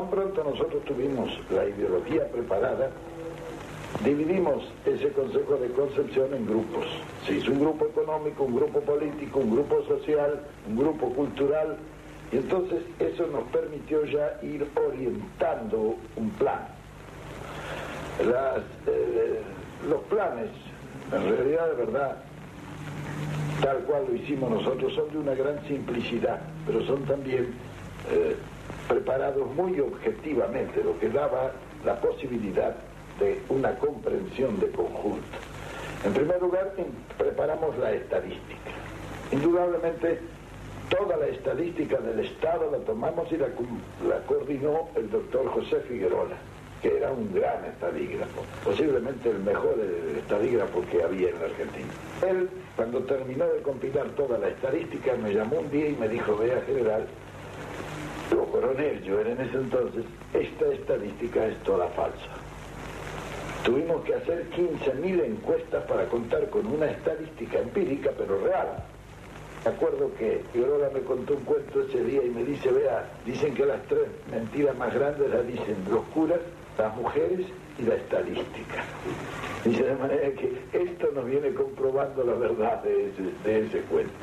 Tan pronto nosotros tuvimos la ideología preparada, dividimos ese Consejo de Concepción en grupos. Se hizo un grupo económico, un grupo político, un grupo social, un grupo cultural, y entonces eso nos permitió ya ir orientando un plan. Los planes, en realidad, de verdad, tal cual lo hicimos nosotros, son de una gran simplicidad, pero son también preparados muy objetivamente, lo que daba la posibilidad de una comprensión de conjunto. En primer lugar, preparamos la estadística. Indudablemente, toda la estadística del Estado la tomamos y la coordinó el doctor José Figuerola, que era un gran estadígrafo, posiblemente el mejor estadígrafo que había en la Argentina. Él, cuando terminó de compilar toda la estadística, me llamó un día y me dijo: vea, general, o coronel, yo era en ese entonces, esta estadística es toda falsa. Tuvimos que hacer 15.000 encuestas para contar con una estadística empírica, pero real. Me acuerdo que Figuerola me contó un cuento ese día y me dice: vea, dicen que las 3 mentiras más grandes las dicen los curas, las mujeres y la estadística. Dice, de manera que esto nos viene comprobando la verdad de ese cuento.